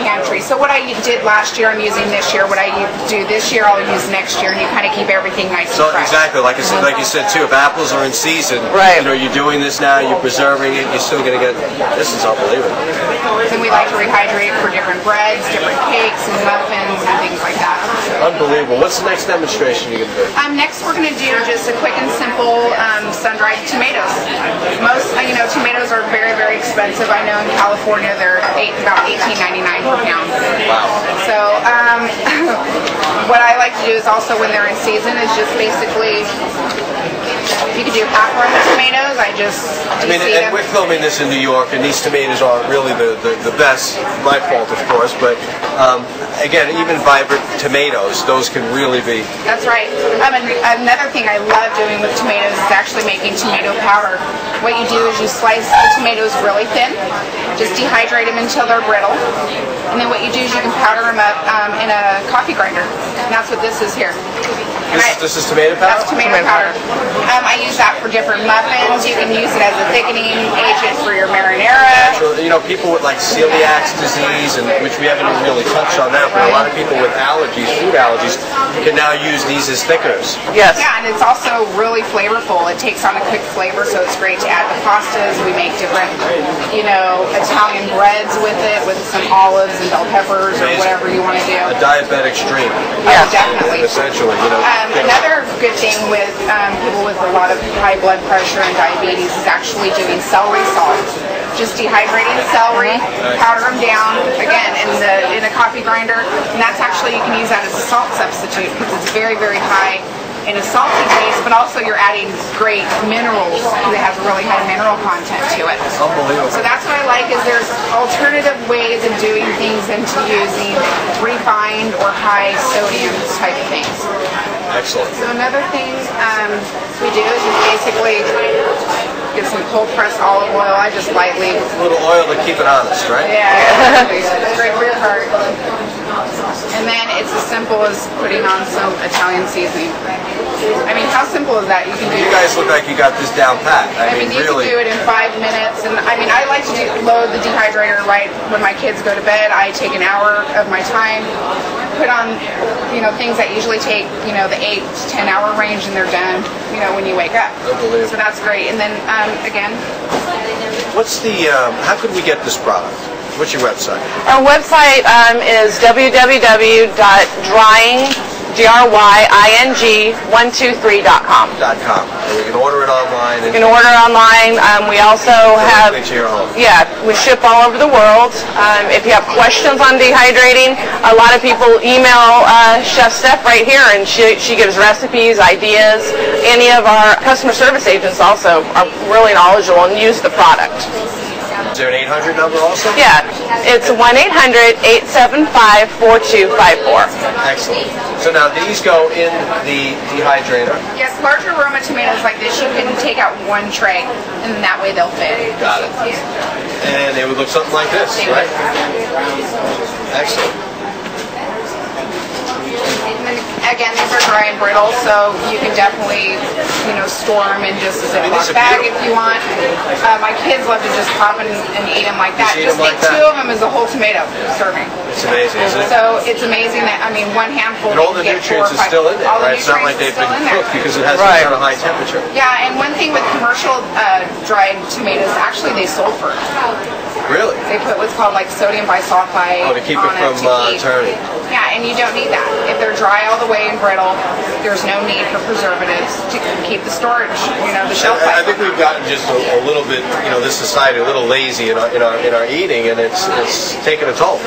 pantry. So what I did last year, I'm using this year. What I do this year, I'll use next year, and you kind of keep everything nice and fresh. Exactly, like you said too, if apples are in season, right. You know, you're doing this now, you're preserving it, you're still going to get, this is unbelievable. And we like to rehydrate for different breads, different cakes and muffins and things like that. Unbelievable. What's the next demonstration you're going to do? Next we're going to do just a quick and simple sun-dried tomatoes. Most, tomatoes are very, very expensive. I know in California they're about $18.99 per pound. Wow. So what I like to do is also when they're in season is just basically, you could do half run of tomatoes. And we're filming this in New York, and these tomatoes aren't really the best, my fault of course, but again, even vibrant tomatoes, those can really be. That's right. Another thing I love doing with tomatoes is actually making tomato powder. What you do is you slice the tomatoes really thin, just dehydrate them until they're brittle, and then what you do is you can powder them up in a coffee grinder, and that's what this is here. This is tomato powder? That's tomato powder. I use that for different muffins. You can use it as a thickening agent for your marinara. You know, people with like celiac disease, and which we haven't really touched on that, but a lot of people with allergies, food allergies, can now use these as thickeners. Yes. Yeah, and it's also really flavorful. It takes on a quick flavor, so it's great to add to pastas. We make different, Italian breads with it, with some olives and bell peppers or whatever you want to do. A diabetic stream. Yeah, definitely. Essentially, Another good thing with people with a lot of high blood pressure and diabetes is actually doing celery salt. Just dehydrating celery, powder them down, again, in a coffee grinder, and that's actually, you can use that as a salt substitute because it's very, very high in a salty taste, but also you're adding great minerals because it has a really high mineral content to it. Unbelievable. So that's what I like is there's alternative ways of doing things than to using refined or high sodium type of things. Excellent. So another thing we do is just basically get some cold pressed olive oil. I just lightly. A little oil to keep it honest, right? Yeah, it's great for your heart. And then it's as simple as putting on some Italian seasoning. I mean, how simple is that? You can do. You guys look like you got this down pat. I mean, you really. can do it in 5 minutes. And I mean, I like to load the dehydrator right when my kids go to bed. I take an hour of my time, put on, things that usually take, the 8 to 10 hour range, and they're done, when you wake up. Unbelievable. So that's great. And then, again. What's the, how could we get this product? What's your website? Our website is www.drying123.com. We can order it online. You can order it online. We also have, to your home. Yeah, we ship all over the world. If you have questions on dehydrating, a lot of people email Chef Steph right here, and she gives recipes, ideas. Any of our customer service agents also are really knowledgeable and use the product. Is there an 800 number also? Yeah, it's 1-800-875-4254. Excellent. So now these go in the dehydrator. Yes, larger aroma tomatoes like this, you can take out one tray, and that way they'll fit. Got it. And they would look something like this, right? Excellent. Again, these are dry and brittle, so you can definitely, store them in just a Ziploc bag if you want. My kids love to just pop and eat them like that. Just take 2 of them as a whole tomato serving. It's amazing, isn't it? So it's amazing that, one handful. And all the nutrients are still in there, right? It's not like they've been cooked because it has some kind of high temperature. Yeah, and one thing with commercial dried tomatoes, actually they sulfur. Really? They put what's called like sodium bisulfite to keep it from turning. Yeah, and you don't need that. If they're dry all the way and brittle, there's no need for preservatives to keep the storage, the shelf life. I think we've gotten just a little bit, this society, a little lazy in our eating, and it's taken a toll.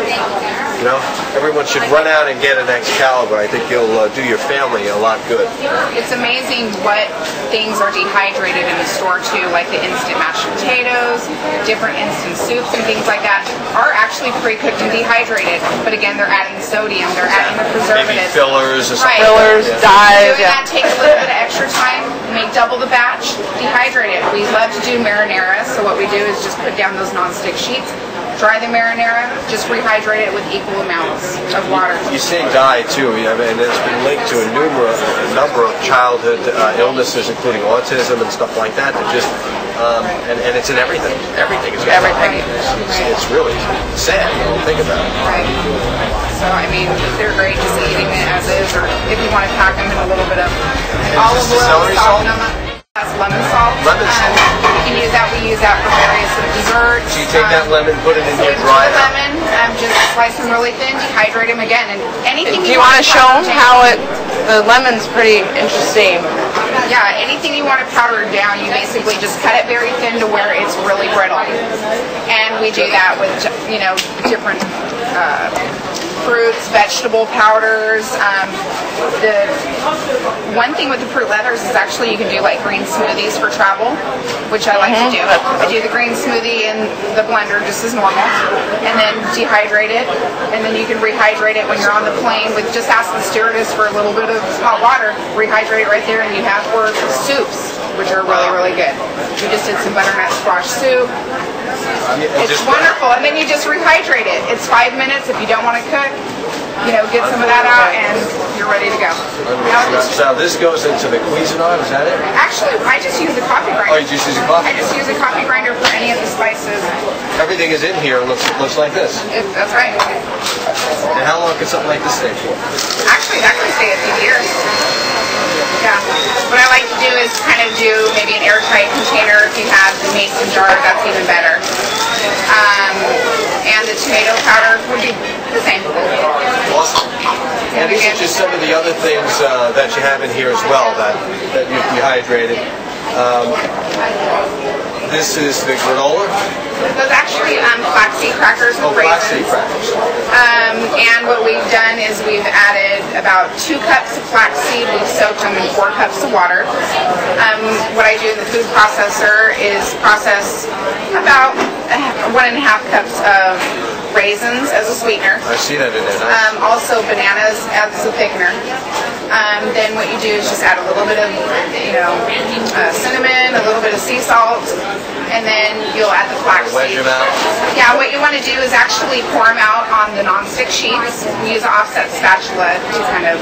Everyone should run out and get an Excalibur. I think you'll do your family a lot good. It's amazing what things are dehydrated in the store too, like the instant mashed potatoes, different instant soups and things like that are actually pre-cooked and dehydrated. But again, they're adding sodium, they're adding the preservatives. Maybe fillers or something. Fillers, dyes. Doing that takes a little bit of extra time. Make double the batch, dehydrate it. We love to do marinara, so what we do is just put down those non-stick sheets, dry the marinara, just rehydrate it with equal amounts of water. You're seeing dye too, and it's been linked to a number of childhood illnesses, including autism and stuff like that. That just and it's in everything. Everything is Everything. It's really sad when you think about it. Right. So, I mean, they're great just eating it as is, or if you want to pack them in a little bit of olive this the oil, celery soften salt? them up. That's lemon salt. Lemon salt. You can use that. We use that for various desserts. So you take that lemon, put it in So your we dry put the lemon, just slice them really thin, dehydrate them again, and anything Do you want to show them how the lemon's pretty interesting? Yeah, anything you want to powder down, you basically just cut it very thin to where it's really brittle. And we do that with, different fruits, vegetable powders. The one thing with the fruit leathers is actually you can do like green smoothies for travel, which I like to do. I do the green smoothie in the blender just as normal, and then dehydrate it, and then you can rehydrate it when you're on the plane with just ask the stewardess for a little bit of hot water, rehydrate it right there, and you have for soups, which are really, really good. We just did some butternut squash soup. It's wonderful, and then you just rehydrate it. It's 5 minutes if you don't want to cook. Get some of that out, and you're ready to go. So this goes into the Cuisinart, is that it? Actually, I just use a coffee grinder. Oh, you just use a coffee? I just use a coffee grinder for any of the spices. Everything is in here. Looks like this. That's right. And how long can something like this stay for? Actually, that can stay a few years. Yeah. What I like to do is kind of do maybe an airtight container. If you have the mason jar, that's even better. And the tomato powder would be the same. Awesome. And these are just some of the other things that you have in here as well that you've dehydrated. This is the granola. Those actually flaxseed crackers with raisins. Flaxseed crackers. And what we've done is we've added about 2 cups of flaxseed. We've soaked them in 4 cups of water. What I do in the food processor is process about 1.5 cups of raisins as a sweetener. I see that in there. Nice. Also bananas as a thickener. Then what you do is just add a little bit of, cinnamon, a little bit of sea salt, and then you'll add the flaxseed. Wedge them out. Yeah, what you want to do is actually pour them out on the nonstick sheets. We use an offset spatula to kind of,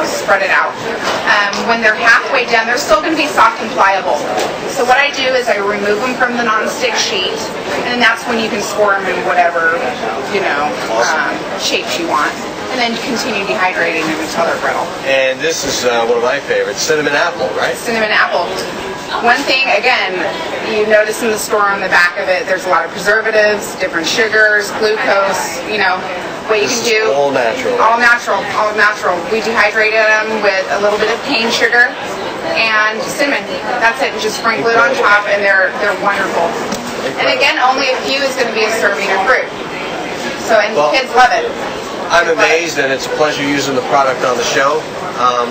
spread it out. When they're halfway done, they're still going to be soft and pliable. So what I do is I remove them from the nonstick sheet, and that's when you can score them in whatever, shapes you want. And then continue dehydrating them until they're brittle. And this is one of my favorites, cinnamon apple, right? Cinnamon apple. One thing, again, you notice in the store on the back of it, there's a lot of preservatives, different sugars, glucose, what you can do. All natural. All natural, all natural. We dehydrated them with a little bit of cane sugar and cinnamon. That's it, and just sprinkle it on top, and they're wonderful. And again, only a few is going to be a serving of fruit. So, and kids love it. I'm amazed, and it's a pleasure using the product on the show.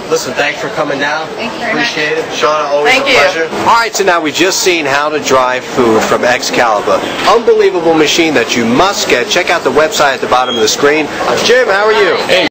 Listen, thanks for coming down. Thank you very much. Appreciate it. Shauna, always a pleasure. All right, so now we've just seen how to dry food from Excalibur. Unbelievable machine that you must get. Check out the website at the bottom of the screen. Jim, how are you? Hey.